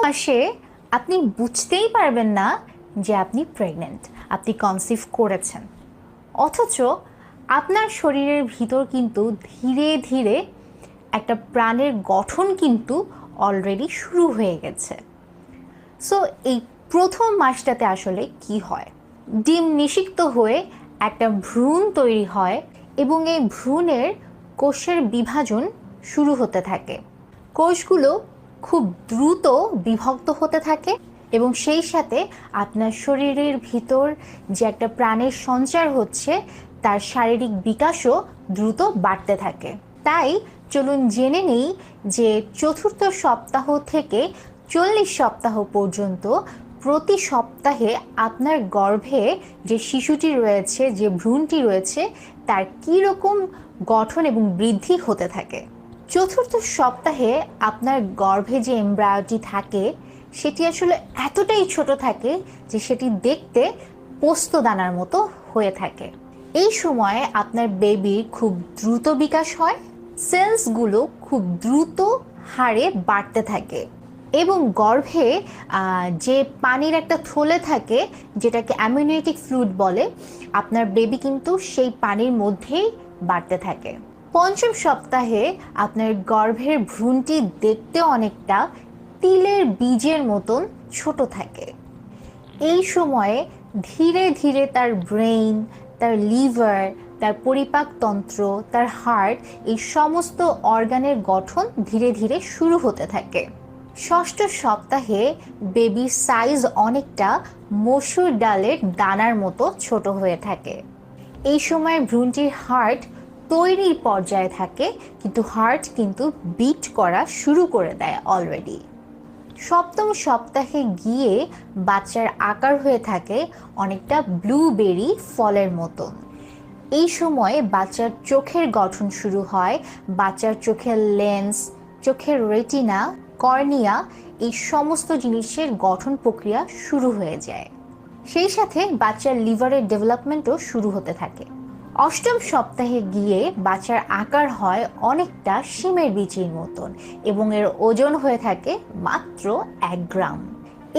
মাসে আপনি বুঝতেই পারবেন না যে আপনি প্রেগনেন্ট, আপনি কনসিভ করেছেন, অথচ আপনার শরীরের ভিতর কিন্তু ধীরে ধীরে একটা প্রাণের গঠন কিন্তু অলরেডি শুরু হয়ে গেছে। সো এই প্রথম মাসটাতে আসলে কি হয়, ডিম নিষিক্ত হয়ে একটা ভ্রূণ তৈরি হয় এবং এই ভ্রূণের কোষের বিভাজন শুরু হতে থাকে। কোষগুলো খুব দ্রুত বিভক্ত হতে থাকে এবং সেই সাথে আপনার শরীরের ভিতর যে একটা প্রাণের সঞ্চার হচ্ছে তার শারীরিক বিকাশও দ্রুত বাড়তে থাকে। তাই চলুন জেনে নিই যে চতুর্থ সপ্তাহ থেকে 40 সপ্তাহ পর্যন্ত প্রতি সপ্তাহে আপনার গর্ভে যে শিশুটি রয়েছে, যে ভ্রূণটি রয়েছে, তার কী রকম গঠন এবং বৃদ্ধি হতে থাকে। চতুর্থ সপ্তাহে আপনার গর্ভে যে এমব্রায়োটি থাকে সেটি আসলে এতটাই ছোট থাকে যে সেটি দেখতে পোস্তদানার মতো হয়ে থাকে। এই সময়ে আপনার বেবির খুব দ্রুত বিকাশ হয়, সেলসগুলো খুব দ্রুত হারে বাড়তে থাকে এবং গর্ভে যে পানির একটা থলে থাকে যেটাকে অ্যামনিওটিক ফ্লুইড বলে, আপনার বেবি কিন্তু সেই পানির মধ্যেই বাড়তে থাকে। পঞ্চম সপ্তাহে আপনার গর্ভের ভ্রূণটি দেখতে অনেকটা তিলের বীজের মতন ছোট থাকে। এই সময়ে ধীরে ধীরে তার ব্রেইন, তার লিভার, তার পরিপাকতন্ত্র, তার হার্ট, এই সমস্ত অর্গানের গঠন ধীরে ধীরে শুরু হতে থাকে। ষষ্ঠ সপ্তাহে বেবির সাইজ অনেকটা মসুর ডালের দানার মতো ছোট হয়ে থাকে। এই সময় ভ্রূণটির হার্ট তৈরির পর্যায়ে থাকে, কিন্তু হার্ট কিন্তু বিট করা শুরু করে দেয় অলরেডি। সপ্তম সপ্তাহে গিয়ে বাচ্চার আকার হয়ে থাকে অনেকটা ব্লুবেরি ফলের মতন। এই সময়ে বাচ্চার চোখের গঠন শুরু হয়, বাচ্চার চোখের লেন্স, চোখের রেটিনা, কর্নিয়া, এই সমস্ত জিনিসের গঠন প্রক্রিয়া শুরু হয়ে যায়। সেই সাথে বাচ্চার লিভারের ডেভেলপমেন্টও শুরু হতে থাকে। অষ্টম সপ্তাহে গিয়ে বাচ্চার আকার হয় অনেকটা শিমের বিচির মতন এবং এর ওজন হয়ে থাকে মাত্র 1 গ্রাম।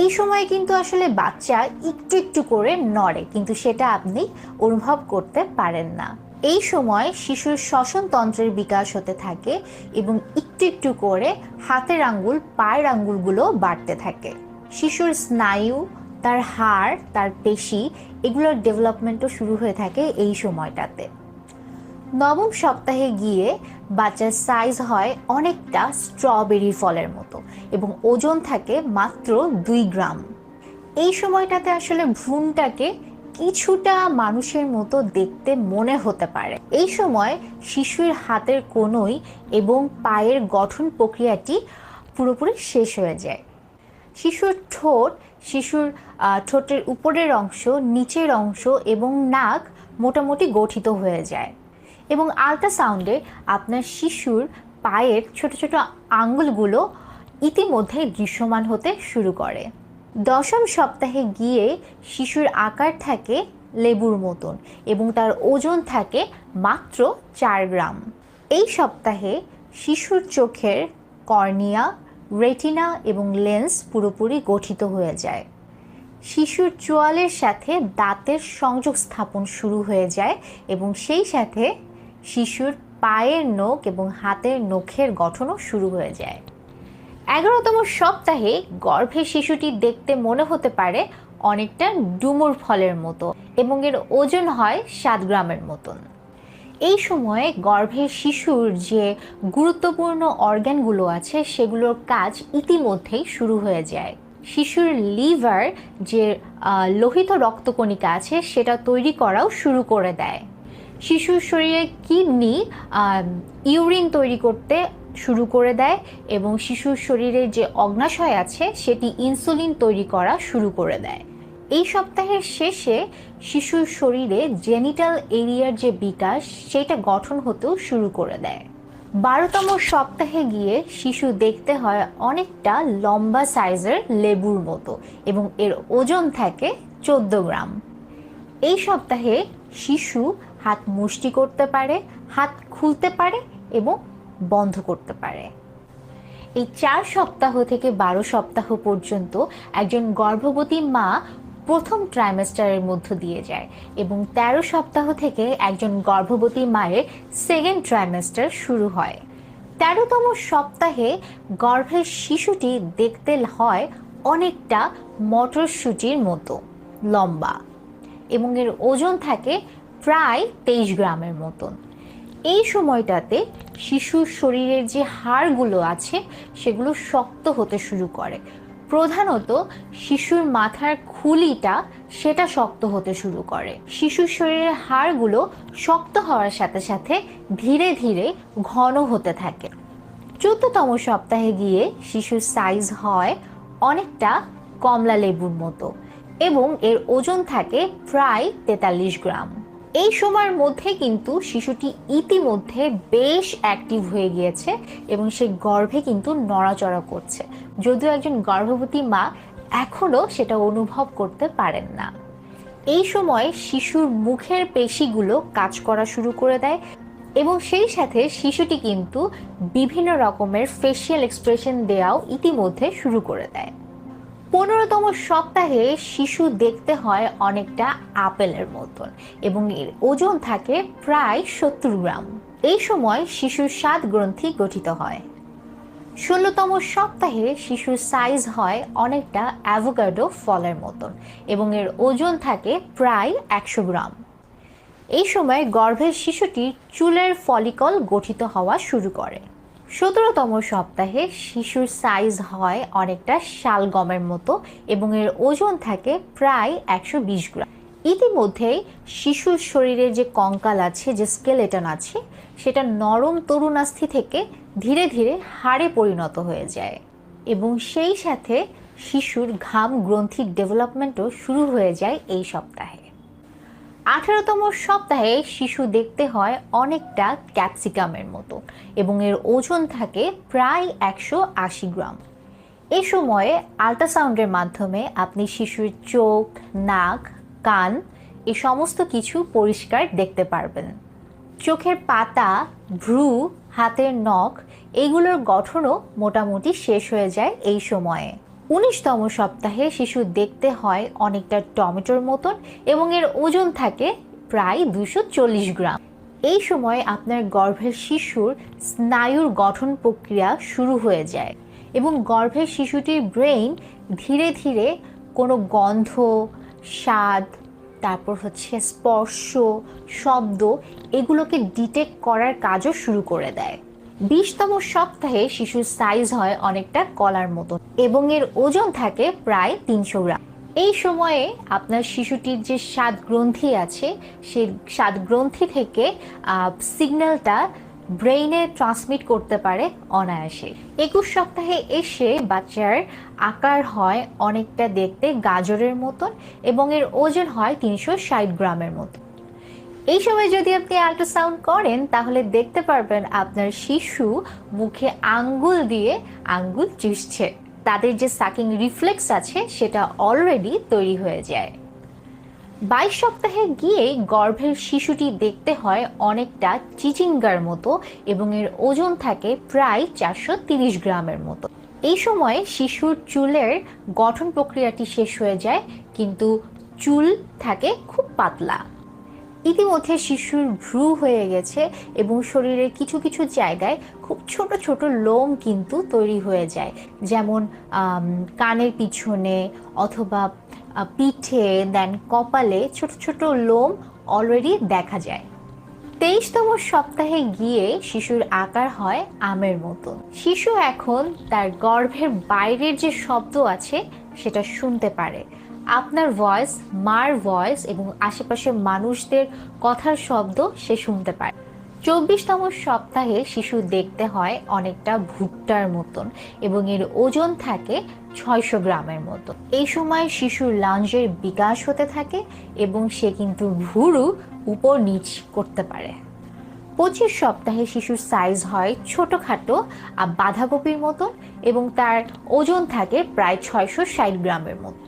এই সময় কিন্তু আসলে বাচ্চা একটু একটু করে নড়ে, কিন্তু সেটা আপনি অনুভব করতে পারেন না। এই সময় শিশুর শ্বসনতন্ত্রের বিকাশ হতে থাকে এবং একটু একটু করে হাতের আঙ্গুল, পায়ের আঙ্গুলগুলো বাড়তে থাকে। শিশুর স্নায়ু, তার হাড়, তার পেশি, এগুলোর ডেভেলপমেন্টও শুরু হয়ে থাকে এই সময়টাতে। নবম সপ্তাহে গিয়ে বাচ্চার সাইজ হয় অনেকটা স্ট্রবেরি ফলের মতো এবং ওজন থাকে মাত্র 2 গ্রাম। এই সময়টাতে আসলে ভ্রূণটাকে কিছুটা মানুষের মতো দেখতে মনে হতে পারে। এই সময় শিশুর হাতের কনুই এবং পায়ের গঠন প্রক্রিয়াটি পুরোপুরি শেষ হয়ে যায়। শিশুর ঠোঁট, শিশুর ঠোঁটের উপরের অংশ, নিচের অংশ এবং নাক মোটামুটি গঠিত হয়ে যায় এবং আল্ট্রাসাউন্ডে আপনার শিশুর পায়ের ছোট ছোট আঙ্গুলগুলো ইতিমধ্যে দৃশ্যমান হতে শুরু করে। দশম সপ্তাহে গিয়ে শিশুর আকার থাকে লেবুর মতন এবং তার ওজন থাকে মাত্র 4 গ্রাম। এই সপ্তাহে শিশুর চোখের কর্নিয়া, রেটিনা এবং লেন্স পুরোপুরি গঠিত হয়ে যায়। শিশুর চোয়ালের সাথে দাঁতের সংযোগ স্থাপন শুরু হয়ে যায় এবং সেই সাথে শিশুর পায়ের নখ এবং হাতের নখের গঠনও শুরু হয়ে যায়। 11তম সপ্তাহে গর্ভে শিশুটি দেখতে মনে হতে পারে অনেকটা ডুমুর ফলের মতো এবং এর ওজন হয় 7 গ্রামের মতন। এই সময়ে গর্ভের শিশুর যে গুরুত্বপূর্ণ অর্গানগুলো আছে সেগুলোর কাজ ইতিমধ্যেই শুরু হয়ে যায়। শিশুর লিভার, যে লোহিত রক্তকণিকা আছে, সেটা তৈরি করাও শুরু করে দেয়। শিশুর শরীরে কিডনি ইউরিন তৈরি করতে শুরু করে দেয় এবং শিশুর শরীরে যে অগ্নাশয় আছে সেটি ইনসুলিন তৈরি করা শুরু করে দেয়। এই সপ্তাহের শেষে শিশুর শরীরে জেনিটাল এরিয়ার যে বিকাশ সেটা গঠন হতেও শুরু করে দেয়। 12তম সপ্তাহে গিয়ে শিশু দেখতে হয় অনেকটা লম্বা সাইজের লেবুর মতো এবং এর ওজন থাকে 14 গ্রাম। এই সপ্তাহে শিশু হাত মুষ্টি করতে পারে, হাত খুলতে পারে এবং বন্ধ করতে পারে। এই 4 সপ্তাহ থেকে 12 সপ্তাহ পর্যন্ত একজন গর্ভবতী মা প্রথম ট্রাইমেস্টারের মধ্য দিয়ে যায় এবং 13 সপ্তাহ থেকে একজন গর্ভবতী মায়ের সেকেন্ড ট্রাইমেস্টার শুরু হয়। 13তম সপ্তাহে গর্ভের শিশুটি দেখতে হয় অনেকটা মটরশুঁটির মতো লম্বা এবং এর ওজন থাকে প্রায় 23 গ্রামের মতন। এই সময়টাতে শিশুর শরীরের যে হাড়গুলো আছে সেগুলো শক্ত হতে শুরু করে। প্রধানত শিশুর মাথার খুলিটা সেটা শক্ত হতে শুরু করে। শিশুর শরীরের হাড়গুলো শক্ত হওয়ার সাথে সাথে ধীরে ধীরে ঘন হতে থাকে। 14তম সপ্তাহে গিয়ে শিশুর সাইজ হয় অনেকটা কমলা লেবুর মতো এবং এর ওজন থাকে প্রায় 43 গ্রাম। এই সময়ের মধ্যে কিন্তু শিশুটি ইতিমধ্যে বেশ অ্যাক্টিভ হয়ে গিয়েছে এবং সে গর্ভে কিন্তু নড়াচড়া করছে, যদিও একজন গর্ভবতী মা এখনও সেটা অনুভব করতে পারেন না। এই সময় শিশুর মুখের পেশিগুলো কাজ করা শুরু করে দেয় এবং সেই সাথে শিশুটি কিন্তু বিভিন্ন রকমের ফেশিয়াল এক্সপ্রেশন দেওয়াও ইতিমধ্যে শুরু করে দেয়। 15তম সপ্তাহে শিশু দেখতে হয় অনেকটা আপেলের মতন এবং এর ওজন থাকে প্রায় 70 গ্রাম। এই সময় শিশুর স্বাদ গ্রন্থি গঠিত হয়। 16তম সপ্তাহে শিশুর সাইজ হয় অনেকটা অ্যাভোকাডো ফলের মতন এবং এর ওজন থাকে প্রায় 100 গ্রাম। এই সময় গর্ভের শিশুটির চুলের ফলিকল গঠিত হওয়া শুরু করে। 17তম সপ্তাহে শিশুর সাইজ হয় অনেকটা শালগমের মতো এবং এর ওজন থাকে প্রায় 120 গ্রাম। ইতিমধ্যেই শিশুর শরীরের যে কঙ্কাল আছে, যে স্কেলেটন আছে, সেটা নরম তরুণাস্থি থেকে ধীরে ধীরে হাড়ে পরিণত হয়ে যায় এবং সেই সাথে শিশুর ঘাম গ্রন্থির ডেভেলপমেন্টও শুরু হয়ে যায় এই সপ্তাহে। 18তম সপ্তাহে শিশু দেখতে হয় অনেকটা ক্যাপসিকামের মতো এবং এর ওজন থাকে প্রায় 180 গ্রাম। এই সময়ে আল্ট্রাসাউন্ডের মাধ্যমে আপনি শিশুর চোখ, নাক, কান এই সমস্ত কিছু পরিষ্কার দেখতে পারবেন। চোখের পাতা, ভ্রু, হাতের নখ এইগুলোর গঠনও মোটামুটি শেষ হয়ে যায় এই সময়ে। 19তম সপ্তাহে শিশু দেখতে হয় অনেকটা টমেটোর মতন এবং এর ওজন থাকে প্রায় 240 গ্রাম। এই সময় আপনার গর্ভের শিশুর স্নায়ুর গঠন প্রক্রিয়া শুরু হয়ে যায় এবং গর্ভের শিশুটির ব্রেইন ধীরে ধীরে কোনো গন্ধ, স্বাদ, তারপর স্পর্শ, শব্দ এগুলোকে ডিটেক্ট করার কাজও শুরু করে দেয়। 20তম সপ্তাহে শিশুর সাইজ হয় অনেকটা কলার মতো এবং এর ওজন থাকে প্রায় 300 গ্রাম। এই সময়ে আপনার শিশুটির যে স্বাদ গ্রন্থি আছে সেই স্বাদ গ্রন্থি থেকে সিগন্যালটা ব্রেইনে ট্রান্সমিট করতে পারে অনায়াসে। 21 সপ্তাহে এসে বাচ্চার আকার হয় অনেকটা দেখতে গাজরের মতন এবং এর ওজন হয় 360 গ্রামের মতো। এই সময় যদি আপনি আল্ট্রাসাউন্ড করেন তাহলে দেখতে পারবেন আপনার শিশু মুখে আঙ্গুল দিয়ে আঙ্গুল চুষছে। তাদের যে সাকিং রিফ্লেক্স আছে সেটা অলরেডি তৈরি হয়ে যায়। 22 সপ্তাহে গিয়ে গর্ভের শিশুটি দেখতে হয় অনেকটা চিচিঙ্গার মতো এবং এর ওজন থাকে প্রায় 430 গ্রামের মতো। এই সময়ে শিশুর চুলের গঠন প্রক্রিয়াটি শেষ হয়ে যায় কিন্তু চুল থাকে খুব পাতলা। ইতিমধ্যে শিশুর ভ্রু হয়ে গেছে এবং শরীরের কিছু কিছু জায়গায় খুব ছোট ছোট লোম কিন্তু তৈরি হয়ে যায়, যেমন কানের পিছনে অথবা পিঠে, দেন কপালে ছোট ছোট লোম অলরেডি দেখা যায়। 23তম সপ্তাহে গিয়ে শিশুর আকার হয় আমের মতো। শিশু এখন তার গর্ভের বাইরের যে শব্দ আছে সেটা শুনতে পারে। আপনার ভয়েস, মার ভয়েস এবং আশেপাশের মানুষদের কথার শব্দ সে শুনতে পারে। 24তম সপ্তাহে শিশু দেখতে হয় অনেকটা ভুট্টার মতন এবং এর ওজন থাকে 600 গ্রামের মতো। এই সময় শিশুর লাঞ্জের বিকাশ হতে থাকে এবং সে কিন্তু ভুরু উপর নিচ করতে পারে। 25 সপ্তাহে শিশুর সাইজ হয় ছোটোখাটো বাঁধাকপির মতন এবং তার ওজন থাকে প্রায় 660 গ্রামের মতো।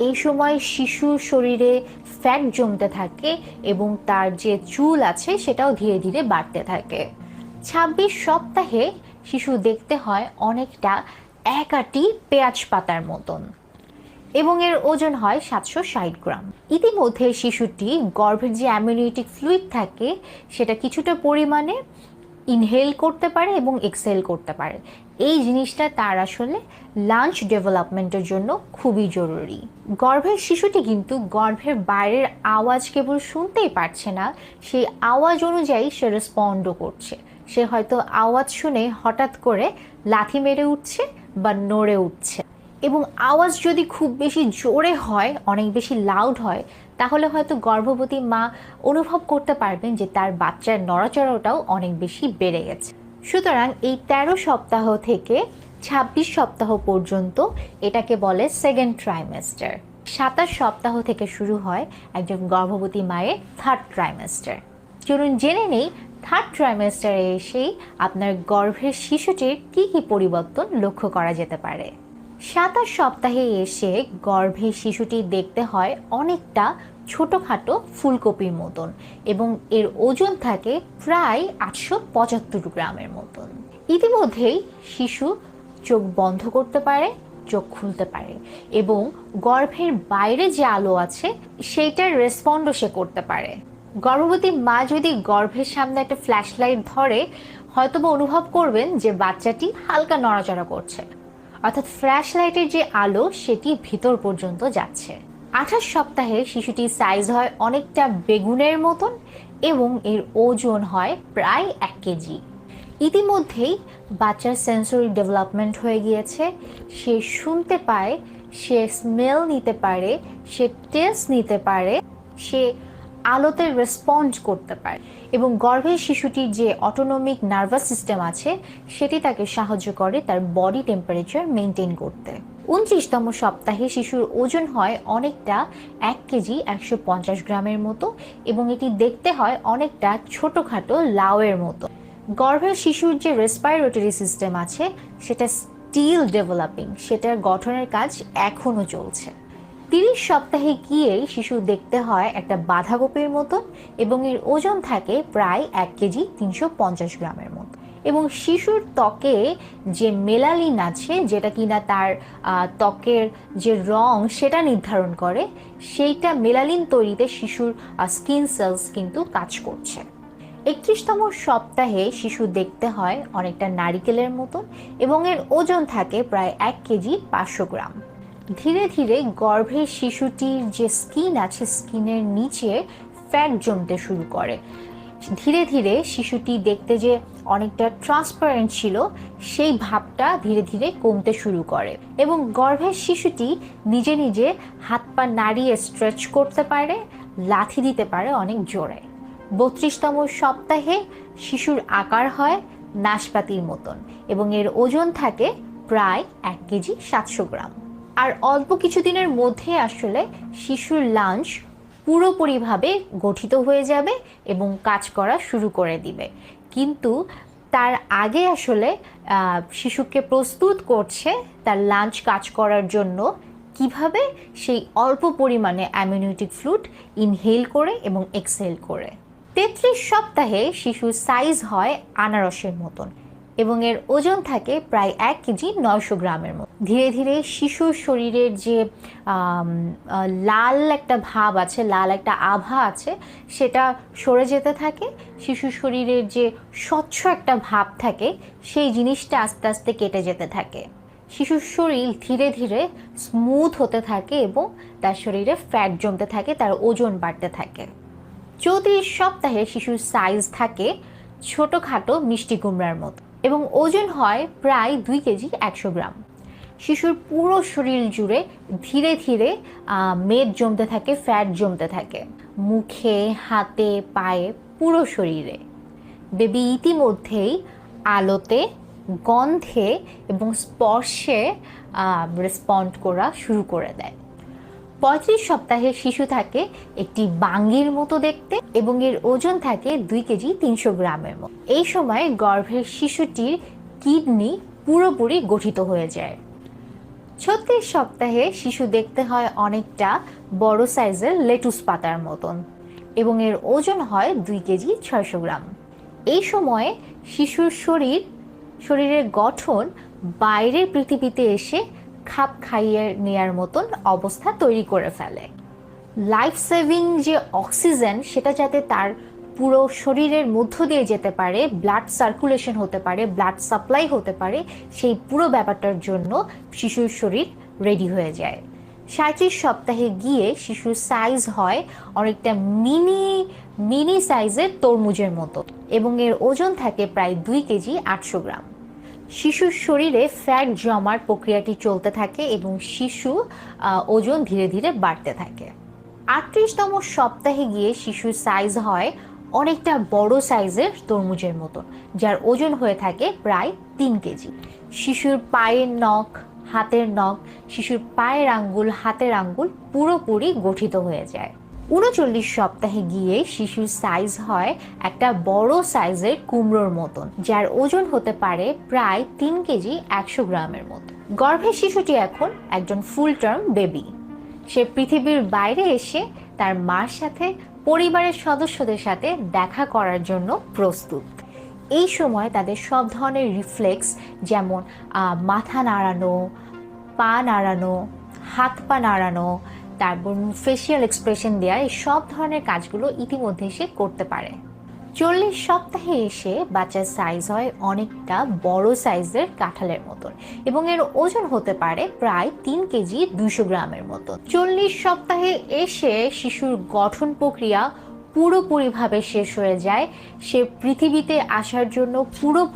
এই সময় শিশুর শরীরে ফ্যাট জমতে থাকে এবং তার যে চুল আছে সেটাও ধীরে ধীরে বাড়তে থাকে। 26 সপ্তাহে শিশু দেখতে হয় অনেকটা এক আঁটি পেঁয়াজ পাতার মতন এবং এর ওজন হয় 760 গ্রাম। ইতিমধ্যে শিশুটি গর্ভের যে অ্যামনিওটিক ফ্লুইড থাকে সেটা কিছুটা পরিমাণে ইনহেল করতে পারে এবং এক্সহেল করতে পারে। এই জিনিসটা তার আসলে লাঞ্চ ডেভেলপমেন্টের জন্য খুবই জরুরি। গর্ভের শিশুটি কিন্তু গর্ভের বাইরের আওয়াজ কেবল শুনতেই পারছে না, সেই আওয়াজ অনুযায়ী সে রেসপন্ডও করছে। সে হয়তো আওয়াজ শুনে হঠাৎ করে লাথি মেরে উঠছে বা নড়ে উঠছে, এবং আওয়াজ যদি খুব বেশি জোরে হয়, অনেক বেশি লাউড হয়, তাহলে হয়তো গর্ভবতী মা অনুভব করতে পারবেন যে তার বাচ্চার নড়াচড়াটাও অনেক বেশি বেড়ে গেছে। সুতরাং এই 13 সপ্তাহ থেকে 26 সপ্তাহ পর্যন্ত এটাকে বলে সেকেন্ড ট্রাইমেস্টার। 27 সপ্তাহ থেকে শুরু হয় একজন গর্ভবতী মায়ের থার্ড ট্রাইমেস্টার। চলুন জেনে নেই থার্ড ট্রাইমেস্টারে এসেই আপনার গর্ভের শিশুটির কী কী পরিবর্তন লক্ষ্য করা যেতে পারে। 27 সপ্তাহে এসে গর্ভের শিশুটি দেখতে হয় অনেকটা ছোটোখাটো ফুলকপির মতন এবং এর ওজন থাকে প্রায় 875 গ্রামের মতন। ইতিমধ্যেই শিশু চোখ বন্ধ করতে পারে, চোখ খুলতে পারে এবং গর্ভের বাইরে যে আলো আছে সেইটার রেসপন্ডও সে করতে পারে। গর্ভবতী মা যদি গর্ভের সামনে একটা ফ্ল্যাশ লাইট ধরে, হয়তোবা অনুভব করবেন যে বাচ্চাটি হালকা নড়াচড়া করছে, অর্থাৎ ফ্ল্যাশ লাইটের যে আলো সেটি ভিতর পর্যন্ত যাচ্ছে। 28 সপ্তাহে শিশুটির সাইজ হয় অনেকটা বেগুনের মতন এবং এর ওজন হয় প্রায় 1 কেজি। ইতিমধ্যেই বাচ্চার সেন্সরি ডেভেলপমেন্ট হয়ে গিয়েছে, সে শুনতে পায়, সে স্মেল নিতে পারে, সে টেস্ট নিতে পারে, সে আলোতে রেসপন্ড করতে পারে এবং গর্ভের শিশুটির যে অটোনমিক নার্ভাস সিস্টেম আছে সেটি তাকে সাহায্য করে তার বডি টেম্পারেচার মেনটেন করতে। 29তম সপ্তাহে শিশুর ওজন হয় অনেকটা 1 কেজি 150 গ্রামের মতো এবং এটি দেখতে হয় অনেকটা ছোটোখাটো লাউয়ের মতো। গর্ভের শিশুর যে রেসপাইরেটরি সিস্টেম আছে সেটা স্টিল ডেভেলপিং, সেটার গঠনের কাজ এখনও চলছে। 30 সপ্তাহে গিয়ে শিশু দেখতে হয় একটা বাঁধাকপির মতন এবং এর ওজন থাকে প্রায় 1 কেজি 350 গ্রামের মতো এবং শিশুর ত্বকে যে মেলানিন আছে, যেটা কিনা তার ত্বকের যে রং সেটা নির্ধারণ করে, সেইটা মেলানিন তৈরিতে শিশুর স্কিন সেলস কিন্তু কাজ করছে। 31তম সপ্তাহে শিশু দেখতে হয় অনেকটা নারিকেলের মতন এবং এর ওজন থাকে প্রায় 1 কেজি 500 গ্রাম। ধীরে ধীরে গর্ভের শিশুটির যে স্কিন আছে স্কিনের নিচে ফ্যাট জমতে শুরু করে। ধীরে ধীরে শিশুটি দেখতে যে অনেকটা ট্রান্সপারেন্ট ছিল সেই ভাবটা ধীরে ধীরে কমতে শুরু করে এবং গর্ভের শিশুটি নিজে নিজে হাত পা নাড়িয়ে স্ট্রেচ করতে পারে, লাথি দিতে পারে অনেক জোরে। 32তম সপ্তাহে শিশুর আকার হয় নাশপাতির মতন এবং এর ওজন থাকে প্রায় 1 কেজি 700 গ্রাম। আর অল্প কিছুদিনের মধ্যে আসলে শিশুর লাঞ্চ পুরোপুরিভাবে গঠিত হয়ে যাবে এবং কাজ করা শুরু করে দিবে, কিন্তু তার আগে আসলে শিশুকে প্রস্তুত করছে তার লাঞ্চ কাজ করার জন্য কিভাবে সেই অল্প পরিমাণে অ্যামনিওটিক ফ্লুইড ইনহেল করে এবং এক্সহেল করে। 33 সপ্তাহে শিশুর সাইজ হয় আনারসের মতন এবং এর ওজন থাকে প্রায় 1 কেজি 900 গ্রামের মতো। ধীরে ধীরে শিশুর শরীরের যে লাল একটা ভাব আছে, লাল একটা আভা আছে, সেটা সরে যেতে থাকে। শিশুর শরীরের যে স্বচ্ছ একটা ভাব থাকে সেই জিনিসটা আস্তে আস্তে কেটে যেতে থাকে। শিশুর শরীর ধীরে ধীরে স্মুথ হতে থাকে এবং তার শরীরে ফ্যাট জমতে থাকে, তার ওজন বাড়তে থাকে। 34 সপ্তাহে শিশুর সাইজ থাকে ছোটোখাটো মিষ্টি কুমড়ার মতো এবং ওজন হয় প্রায় 2 কেজি 100 গ্রাম। শিশুর পুরো শরীর জুড়ে ধীরে ধীরে মেদ জমতে থাকে, ফ্যাট জমতে থাকে, মুখে, হাতে, পায়ে, পুরো শরীরে। বেবি ইতিমধ্যেই আলোতে, গন্ধে এবং স্পর্শে রেসপন্ড করা শুরু করে দেয়। 35 সপ্তাহে শিশু থাকে একটি বাঙ্গির মতো দেখতে এবং এর ওজন থাকে 2 কেজি 300 গ্রামের মতো। এই সময় গর্ভের শিশুটির কিডনি পুরোপুরি গঠিত হয়ে যায়। 36 সপ্তাহে শিশু দেখতে হয় অনেকটা বড় সাইজের লেটুস পাতার মতন এবং এর ওজন হয় 2 কেজি 600 গ্রাম। এই সময়ে শিশুর শরীর শরীরের গঠন বাইরের পৃথিবীতে এসে খাপ খাইয়ে নেয়ার মতন অবস্থা তৈরি করে ফেলে। লাইফ সেভিং যে অক্সিজেন সেটা যাতে তার পুরো শরীরের মধ্য দিয়ে যেতে পারে, ব্লাড সার্কুলেশন হতে পারে, ব্লাড সাপ্লাই হতে পারে, সেই পুরো ব্যাপারটার জন্য শিশুর শরীর রেডি হয়ে যায়। 37 সপ্তাহে গিয়ে শিশুর সাইজ হয় অনেকটা মিনি সাইজের তরমুজের মতো এবং এর ওজন থাকে প্রায় 2 কেজি 800 গ্রাম। শিশুর শরীরে ফ্যাট জমার প্রক্রিয়াটি চলতে থাকে এবং শিশু ওজন ধীরে ধীরে বাড়তে থাকে। 38তম সপ্তাহে গিয়ে শিশুর সাইজ হয় অনেকটা বড় সাইজের তরমুজের মতন, যার ওজন হয়ে থাকে প্রায় 3 কেজি। শিশুর পায়ের নখ, হাতের নখ, শিশুর পায়ের আঙ্গুল, হাতের আঙ্গুল পুরোপুরি গঠিত হয়ে যায়। 39 সপ্তাহে গিয়ে শিশুর সাইজ হয় একটা বড় সাইজের কুমড়োর মতন, যার ওজন হতে পারে প্রায় 3 কেজি 100 গ্রামের মতো। গর্ভের শিশুটি এখন একজন ফুল টার্ম বেবি। সে পৃথিবীর বাইরে এসে তার মার সাথে, পরিবারের সদস্যদের সাথে দেখা করার জন্য প্রস্তুত। এই সময় তাদের সব ধরনের রিফ্লেক্স, যেমন মাথা নাড়ানো, পা নাড়ানো, হাত পা নাড়ানো, তারপর ফেসিয়াল এক্সপ্রেশন দেওয়া, এই সব ধরনের কাজগুলো ইতিমধ্যে সে করতে পারে। 40 সপ্তাহে এসে বাচ্চার সাইজ হয় অনেকটা বড় সাইজের কাঁঠালের মতন এবং এর ওজন হতে পারে প্রায় 3 কেজি 200 গ্রামের মতো। 40 সপ্তাহে এসে শিশুর গঠন প্রক্রিয়া পুরোপুরিভাবে শেষ হয়ে যায়। সে পৃথিবীতে আসার জন্য পুরোপুরি